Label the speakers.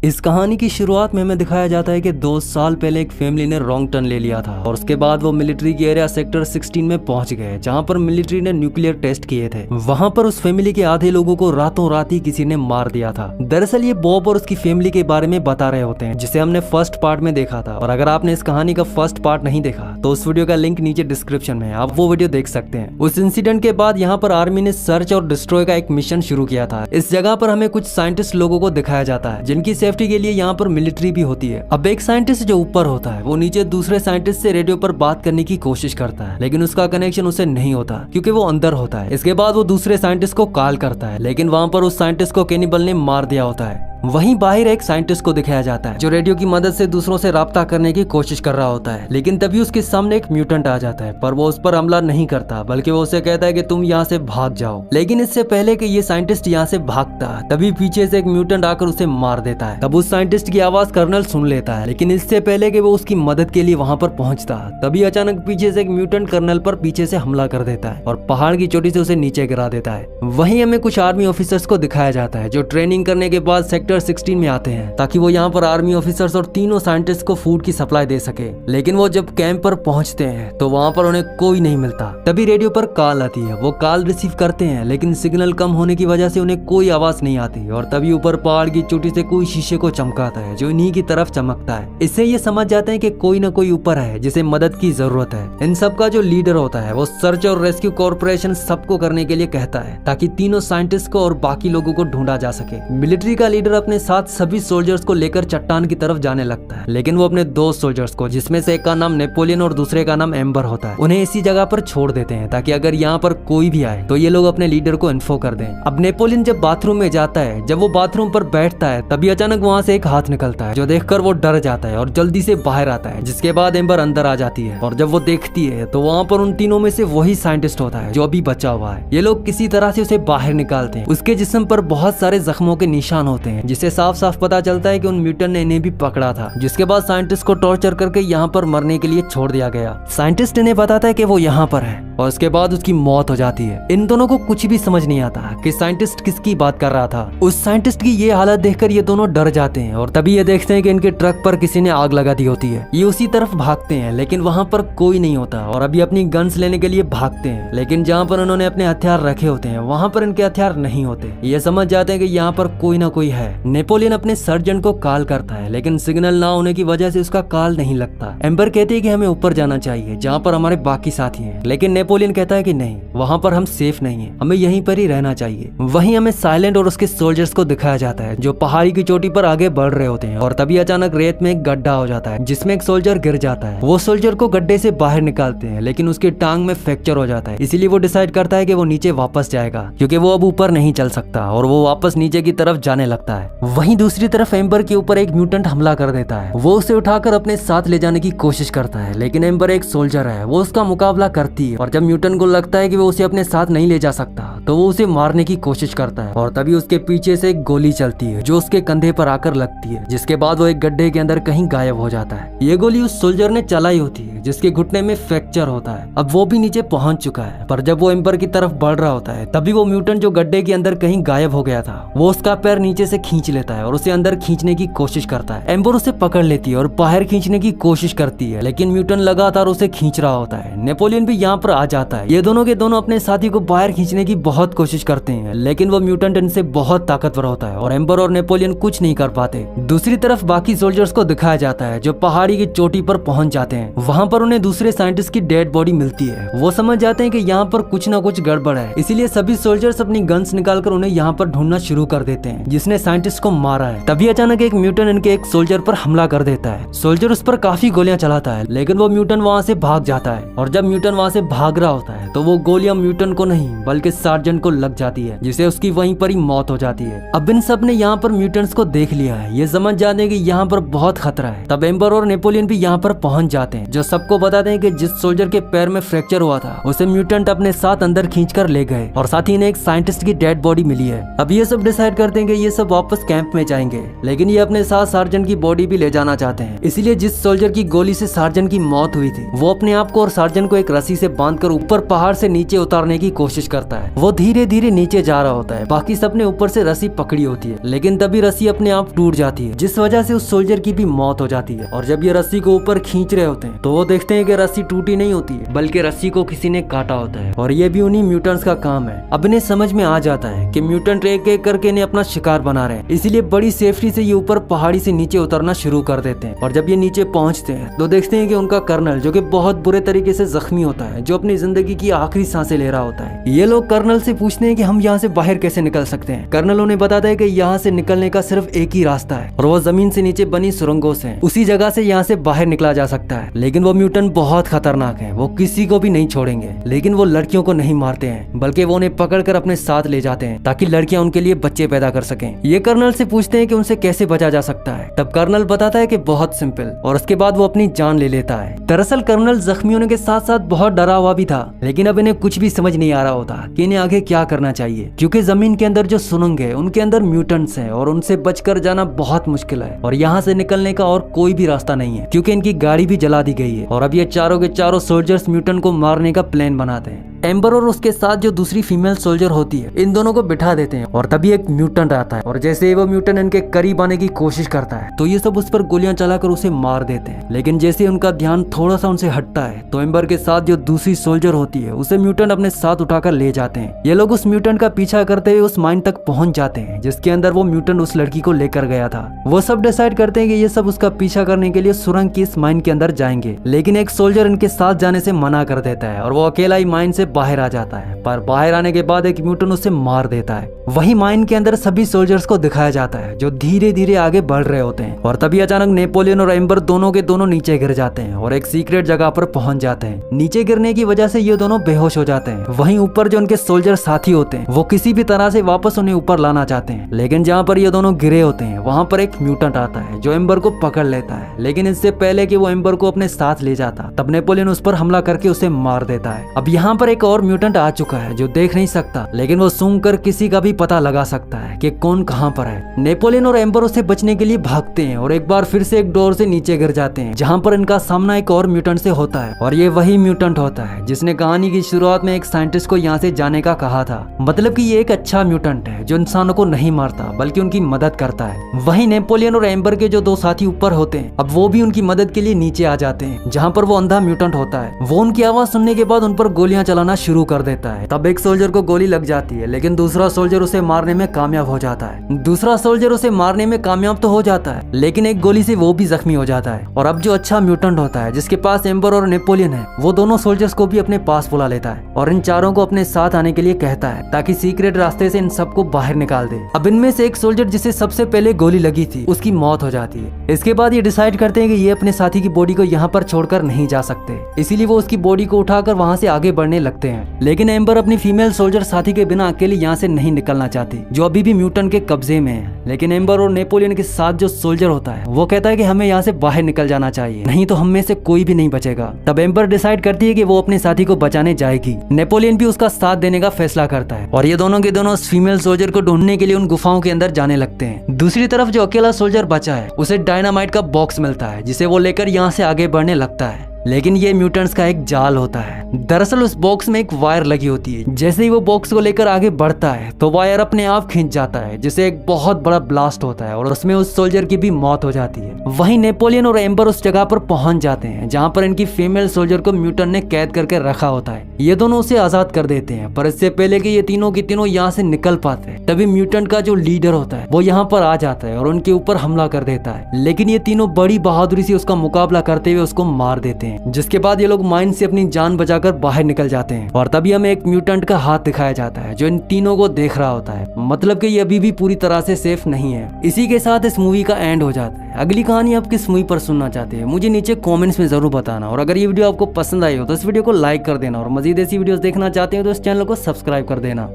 Speaker 1: इस कहानी की शुरुआत में हमें दिखाया जाता है कि 2 साल पहले एक फैमिली ने रॉन्ग टर्न ले लिया था और उसके बाद वो मिलिट्री की एरिया सेक्टर 16 में पहुंच गए, जहां पर मिलिट्री ने न्यूक्लियर टेस्ट किए थे। वहां पर उस फैमिली के आधे लोगों को रातों रात ही किसी ने मार दिया था। दरअसल ये बॉब और उसकी फैमिली के बारे में बता रहे होते हैं, जिसे हमने फर्स्ट पार्ट में देखा था। और अगर आपने इस कहानी का फर्स्ट पार्ट नहीं देखा तो उस वीडियो का लिंक नीचे डिस्क्रिप्शन में है, आप वो वीडियो देख सकते हैं। उस इंसिडेंट के बाद यहाँ पर आर्मी ने सर्च और डिस्ट्रॉय का एक मिशन शुरू किया था। इस जगह पर हमें कुछ साइंटिस्ट लोगों को दिखाया जाता है, जिनकी सेफ्टी के लिए यहाँ पर मिलिट्री भी होती है। अब एक साइंटिस्ट जो ऊपर होता है वो नीचे दूसरे साइंटिस्ट से रेडियो पर बात करने की कोशिश करता है, लेकिन उसका कनेक्शन उसे नहीं होता क्योंकि वो अंदर होता है। इसके बाद वो दूसरे साइंटिस्ट को कॉल करता है, लेकिन वहां पर उस साइंटिस्ट को कैनिबल ने मार दिया होता है। वहीं बाहर एक साइंटिस्ट को दिखाया जाता है जो रेडियो की मदद से दूसरों से राब्ता करने की कोशिश कर रहा होता है, लेकिन तभी उसके सामने एक म्यूटेंट आ जाता है। पर वो उस पर हमला नहीं करता, बल्कि वो उसे कहता है कि तुम यहाँ से भाग जाओ। लेकिन इससे पहले कि ये साइंटिस्ट यहाँ से भागता, तभी पीछे से एक म्यूटेंट आकर उसे मार देता है। तब उस साइंटिस्ट की आवाज कर्नल सुन लेता है, लेकिन इससे पहले कि वो उसकी मदद के लिए वहां पर पहुंचता, तभी अचानक पीछे से एक म्यूटेंट कर्नल पर पीछे से हमला कर देता है और पहाड़ की चोटी से उसे नीचे गिरा देता है। वहीं हमें कुछ आर्मी ऑफिसर्स को दिखाया जाता है जो ट्रेनिंग करने के बाद सेक्टर 16 में आते हैं, ताकि वो यहाँ पर आर्मी ऑफिसर्स और तीनों साइंटिस्ट को फूड की सप्लाई दे सके। लेकिन वो जब कैंप पर पहुंचते हैं तो वहां पर उन्हें कोई नहीं मिलता। तभी रेडियो पर कॉल आती है, वो कॉल रिसीव करते हैं, लेकिन सिग्नल कम होने की वजह से उन्हें कोई आवाज नहीं आती। और तभी ऊपर पहाड़ की चोटी से कोई शीशे को चमकाता है जो इन्हीं की तरफ चमकता है। इससे ये समझ जाते हैं कि कोई ना कोई ऊपर है जिसे मदद की जरूरत है। इन सब का जो लीडर होता है वो सर्च और रेस्क्यू कॉर्पोरेशन सबको करने के लिए कहता है, ताकि तीनों साइंटिस्ट को और बाकी लोगों को ढूंढा जा सके। मिलिट्री का लीडर अपने साथ सभी सोल्जर्स को लेकर चट्टान की तरफ जाने लगता है, लेकिन वो अपने 2 सोल्जर्स को, जिसमें से एक का नाम नेपोलियन और दूसरे का नाम एम्बर होता है, उन्हें इसी जगह पर छोड़ देते हैं, ताकि अगर यहाँ पर कोई भी आए तो ये लोग अपने लीडर को इन्फो कर दें। अब नेपोलियन जब बाथरूम में जाता है, जब वो बाथरूम पर बैठता है, तभी अचानक वहाँ से एक हाथ निकलता है जो देखकर वो डर जाता है और जल्दी से बाहर आता है। जिसके बाद एम्बर अंदर आ जाती है और जब वो देखती है तो वहाँ पर उन तीनों में से वही साइंटिस्ट होता है जो अभी बचा हुआ है। ये लोग किसी तरह से उसे बाहर निकालते हैं। उसके जिस्म पर बहुत सारे जख्मों के निशान होते हैं, जिससे साफ साफ पता चलता है कि उन म्यूटेंट ने इन्हें भी पकड़ा था। जिसके बाद साइंटिस्ट को टॉर्चर करके यहाँ पर मरने के लिए छोड़ दिया गया। साइंटिस्ट इन्हें बताता है कि वो यहाँ पर है और उसके बाद उसकी मौत हो जाती है। इन दोनों को कुछ भी समझ नहीं आता कि साइंटिस्ट किसकी बात कर रहा था। उस साइंटिस्ट की ये हालत देखकर ये दोनों डर जाते हैं और तभी ये देखते हैं कि इनके ट्रक पर किसी ने आग लगा दी होती है। ये उसी तरफ भागते हैं, लेकिन वहां पर कोई नहीं होता और अभी अपनी गन्स लेने के लिए भागते हैं, लेकिन जहाँ पर उन्होंने अपने हथियार रखे होते हैं वहां पर इनके हथियार नहीं होते। ये समझ जाते हैं कि यहाँ पर कोई ना कोई है। नेपोलियन अपने सर्जन को कॉल करता है, लेकिन सिग्नल ना होने की वजह से उसका कॉल नहीं लगता। एम्बर कहती है कि हमें ऊपर जाना चाहिए जहाँ पर हमारे बाकी साथी हैं, लेकिन नेपोलियन कहता है कि नहीं, वहाँ पर हम सेफ नहीं है, हमें यहीं पर ही रहना चाहिए। वहीं हमें साइलेंट और उसके सोल्जर्स को दिखाया जाता है जो पहाड़ी की चोटी पर आगे बढ़ रहे होते हैं और तभी अचानक रेत में एक गड्ढा हो जाता है जिसमें एक सोल्जर गिर जाता है। वो सोल्जर को गड्ढे से बाहर निकालते हैं, लेकिन उसकी टांग में फ्रैक्चर हो जाता है। इसीलिए वो डिसाइड करता है कि वो नीचे वापस जाएगा क्योंकि वो अब ऊपर नहीं चल सकता और वो वापस नीचे की तरफ जाने लगता है। वहीं दूसरी तरफ एम्बर के ऊपर एक म्यूटेंट हमला कर देता है। वो उसे उठाकर अपने साथ ले जाने की कोशिश करता है, लेकिन एम्बर एक सोल्जर है, वो उसका मुकाबला करती है और जब म्यूटेंट को लगता है कि वो उसे अपने साथ नहीं ले जा सकता तो वो उसे मारने की कोशिश करता है और तभी उसके पीछे से एक गोली चलती है जो उसके कंधे पर आकर लगती है, जिसके बाद वो एक गड्ढे के अंदर कहीं गायब हो जाता है। ये गोली उस सोल्जर ने चलाई होती है जिसके घुटने में फ्रैक्चर होता है। अब वो भी नीचे पहुंच चुका है, पर जब वो एम्बर की तरफ बढ़ रहा होता है तभी वो म्यूटेंट जो गड्ढे के अंदर कहीं गायब हो गया था वो उसका पैर नीचे से खींच लेता है और उसे अंदर खींचने की कोशिश करता है। एम्बर उसे पकड़ लेती है और बाहर खींचने की कोशिश करती है, लेकिन म्यूटेंट लगातार उसे खींच रहा होता है। नेपोलियन भी यहाँ पर आ जाता है। ये दोनों के दोनों अपने साथी को बाहर खींचने की बहुत कोशिश करते हैं, लेकिन वो म्यूटेंट इनसे बहुत ताकतवर होता है और एम्बर और नेपोलियन कुछ नहीं कर पाते। दूसरी तरफ बाकी सोल्जर्स को दिखाया जाता है जो पहाड़ी की चोटी पर पहुंच जाते हैं। वहां पर उन्हें दूसरे साइंटिस्ट की डेड बॉडी मिलती है। वो समझ जाते हैं कि यहाँ पर कुछ ना कुछ गड़बड़ है, इसीलिए सभी सोल्जर्स अपनी गन्स निकालकर उन्हें यहाँ पर ढूंढना शुरू कर देते हैं जिसने साइंटिस्ट को मारा है। तभी अचानक एक म्यूटेंट इनके एक सोल्जर पर हमला कर देता है। सोल्जर उस पर काफी गोलियां चलाता है, लेकिन वो म्यूटेंट वहां से भाग जाता है और जब म्यूटेंट वहां से भाग रहा होता है तो वो गोलियां म्यूटेंट को नहीं बल्कि सार्जेंट को लग जाती है, जिससे उसकी वहीं पर ही मौत हो जाती है। अब इन सब ने यहाँ पर म्यूटेंट्स को देख लिया है, ये समझ जाते हैं कि यहाँ पर बहुत खतरा है। तब एम्बर और नेपोलियन भी यहाँ पर पहुंच जाते हैं जो सब सबको बताते हैं कि जिस सोल्जर के पैर में फ्रैक्चर हुआ था उसे म्यूटेंट अपने साथ अंदर खींचकर ले गए और साथ ही इन्हें एक साइंटिस्ट की डेड बॉडी मिली है। अब ये सब डिसाइड करते हैं कि ये सब वापस कैंप में जाएंगे, लेकिन ये अपने साथ सार्जेंट की बॉडी भी ले जाना चाहते हैं। इसीलिए जिस सोल्जर की गोली से सार्जेंट की मौत हुई थी वो अपने आप को और सार्जेंट को एक रस्सी से बांधकर ऊपर पहाड़ से नीचे उतारने की कोशिश करता है। वो धीरे धीरे नीचे जा रहा होता है, बाकी सबने ऊपर से रस्सी पकड़ी होती है, लेकिन तभी रस्सी अपने आप टूट जाती है, जिस वजह से उस सोल्जर की भी मौत हो जाती है। और जब ये रस्सी को ऊपर खींच रहे होते हैं तो वो देखते हैं कि रस्सी टूटी नहीं होती है, बल्कि रस्सी को किसी ने काटा होता है और ये भी उन्हीं म्यूटेंट्स का काम है। अब इन्हें समझ में आ जाता है कि म्यूटेंट एक एक करके इन्हें अपना शिकार बना रहे हैं, इसीलिए बड़ी सेफ्टी से ये ऊपर पहाड़ी से नीचे उतरना शुरू कर देते हैं। और जब ये नीचे पहुंचते हैं तो देखते हैं कि उनका कर्नल, जो कि बहुत बुरे तरीके से जख्मी होता है, जो अपनी जिंदगी की आखिरी सांसें ले रहा होता है। ये लोग कर्नल से पूछते हैं कि हम यहाँ से बाहर कैसे निकल सकते हैं। कर्नल उन्हें बताता है कि यहाँ से निकलने का सिर्फ एक ही रास्ता है और वो जमीन से नीचे बनी सुरंगों से, उसी जगह से यहाँ से बाहर निकला जा सकता है। लेकिन वो म्यूटेंट बहुत खतरनाक है, वो किसी को भी नहीं छोड़ेंगे। लेकिन वो लड़कियों को नहीं मारते हैं, बल्कि वो उन्हें पकड़कर अपने साथ ले जाते हैं ताकि लड़कियां उनके लिए बच्चे पैदा कर सकें। ये कर्नल से पूछते हैं कि उनसे कैसे बचा जा सकता है। तब कर्नल बताता है कि बहुत सिंपल, और उसके बाद वो अपनी जान ले लेता है। दरअसल कर्नल जख्मी होने के साथ साथ बहुत डरा हुआ भी था, लेकिन अब इन्हें कुछ भी समझ नहीं आ रहा होता कि इन्हें आगे क्या करना चाहिए, क्योंकि जमीन के अंदर जो सुरंग है उनके अंदर म्यूटेंट्स हैं और उनसे बचकर जाना बहुत मुश्किल है और यहाँ से निकलने का और कोई भी रास्ता नहीं है, क्योंकि इनकी गाड़ी भी जला दी गई है। और अब ये चारों के चारों सोल्जर्स म्यूटेंट को मारने का प्लान बनाते हैं। एम्बर और उसके साथ जो दूसरी फीमेल सोल्जर होती है, इन दोनों को बिठा देते हैं और तभी एक म्यूटेंट आता है और जैसे ही वो म्यूटेंट इनके करीब आने की कोशिश करता है तो ये सब उस पर गोलियां चलाकर उसे मार देते हैं। लेकिन जैसे उनका ध्यान थोड़ा सा उनसे हटता है तो एम्बर के साथ जो दूसरी सोल्जर होती है उसे म्यूटेंट अपने साथ उठाकर ले जाते हैं। ये लोग उस म्यूटेंट का पीछा करते हुए उस माइन तक पहुंच जाते हैं जिसके अंदर वो म्यूटेंट उस लड़की को लेकर गया था। वो सब डिसाइड करते हैं कि ये सब उसका पीछा करने के लिए सुरंग की इस माइन के अंदर जाएंगे, लेकिन एक सोल्जर इनके साथ जाने से मना कर देता है और वो अकेला ही माइन से बाहर आ जाता है। पर बाहर आने के बाद एक म्यूटेंट उसे मार देता है। वही माइन के अंदर सभी सोल्जर्स को दिखाया जाता है जो धीरे धीरे आगे बढ़ रहे होते हैं और तभी अचानक नेपोलियन और एम्बर दोनों के दोनों नीचे गिर जाते हैं और एक सीक्रेट जगह पर पहुंच जाते हैं। नीचे गिरने की वजह से ये दोनों बेहोश हो जाते हैं। वहीं ऊपर जो उनके सोल्जर साथी होते हैं वो किसी भी तरह से वापस उन्हें ऊपर लाना चाहते हैं, लेकिन जहाँ पर ये दोनों गिरे होते हैं वहाँ पर एक म्यूटेंट आता है जो एम्बर को पकड़ लेता है। लेकिन इससे पहले कि वो एम्बर को अपने साथ ले जाता तब नेपोलियन उस पर हमला करके उसे मार देता है। अब यहाँ पर एक और म्यूटेंट आ चुका है जो देख नहीं सकता, लेकिन वो सूंघ कर किसी का भी पता लगा सकता है कि कौन कहाँ पर है। नेपोलियन और एम्बर उसे बचने के लिए भागते हैं और एक बार फिर से एक डोर से नीचे गिर जाते हैं जहाँ पर इनका सामना एक और म्यूटेंट से होता है और ये वही म्यूटेंट होता है जिसने कहानी की शुरुआत में एक साइंटिस्ट को यहाँ से जाने का कहा था। मतलब कि ये एक अच्छा म्यूटेंट है जो इंसानों को नहीं मारता बल्कि उनकी मदद करता है। वहीं नेपोलियन और एम्बर के जो दो साथी ऊपर होते हैं अब वो भी उनकी मदद के लिए नीचे आ जाते हैं जहाँ पर वो अंधा म्यूटेंट होता है। वो उनकी आवाज सुनने के बाद उन पर गोलियां चलाना शुरू कर देता है। तब एक सोल्जर को गोली लग जाती है, लेकिन दूसरा सोल्जर उसे मारने में कामयाब हो जाता है। दूसरा सोल्जर उसे मारने में कामयाब तो हो जाता है, लेकिन एक गोली से वो भी जख्मी हो जाता है। और अब जो अच्छा म्यूटेंट होता है जिसके पास एम्बर और नेपोलियन है वो दोनों सोल्जर्स को भी अपने पास बुला लेता है और इन चारों को अपने साथ आने के लिए कहता है ताकि सीक्रेट रास्ते से इन सबको बाहर निकाल दे। अब इनमें से एक सोल्जर जिसे सबसे पहले गोली लगी थी उसकी मौत हो जाती है। इसके बाद ये डिसाइड करते हैं कि ये अपने साथी की बॉडी को यहाँ पर छोड़कर नहीं जा सकते, इसीलिए वो उसकी बॉडी को उठाकर वहाँ से आगे बढ़ने लगते हैं। लेकिन एम्बर अपनी फीमेल सोल्जर साथी के बिना अकेले यहाँ से नहीं निकलना चाहती जो अभी भी म्यूटेंट के कब्जे में है। लेकिन एम्बर और नेपोलियन के साथ जो सोल्जर होता है वो कहता है कि हमें यहाँ से बाहर निकल जाना चाहिए, नहीं तो हम में से कोई भी नहीं बचेगा। तब एम्बर डिसाइड करती है कि वो अपने साथी को बचाने जाएगी। नेपोलियन भी उसका साथ देने का फैसला करता है और ये दोनों के दोनों उस फीमेल सोल्जर को ढूंढने के लिए उन गुफाओं के अंदर जाने लगते हैं। दूसरी तरफ जो अकेला सोल्जर बचा है उसे डायनामाइट का बॉक्स मिलता है जिसे वो लेकर यहाँ से आगे बढ़ने लगता है, लेकिन ये म्यूटेंट्स का एक जाल होता है। दरअसल उस बॉक्स में एक वायर लगी होती है। जैसे ही वो बॉक्स को लेकर आगे बढ़ता है तो वायर अपने आप खींच जाता है जिससे एक बहुत बड़ा ब्लास्ट होता है और उसमें उस सोल्जर की भी मौत हो जाती है। वहीं नेपोलियन और एम्बर उस जगह पर पहुंच जाते हैं जहां पर इनकी फीमेल सोल्जर को म्यूटेंट ने कैद करके रखा होता है। ये दोनों उसे आजाद कर देते हैं, पर इससे पहले कि ये तीनों की तीनों यहाँ से निकल पाते हैं तभी म्यूटेंट का जो लीडर होता है वो यहाँ पर आ जाता है और उनके ऊपर हमला कर देता है। लेकिन ये तीनों बड़ी बहादुरी से उसका मुकाबला करते हुए उसको मार देते हैं, जिसके बाद ये लोग माइन से अपनी जान बचाकर बाहर निकल जाते हैं। और तभी हमें एक म्यूटेंट का हाथ दिखाया जाता है जो इन तीनों को देख रहा होता है, मतलब कि ये अभी भी पूरी तरह से सेफ नहीं है। इसी के साथ इस मूवी का एंड हो जाता है। अगली कहानी आप किस मूवी पर सुनना चाहते हैं मुझे नीचे कमेंट्स में जरूर बताना, और अगर ये वीडियो आपको पसंद आई हो तो इस वीडियो को लाइक कर देना, और मजीद ऐसी वीडियोस देखना चाहते हो तो इस चैनल को सब्सक्राइब कर देना।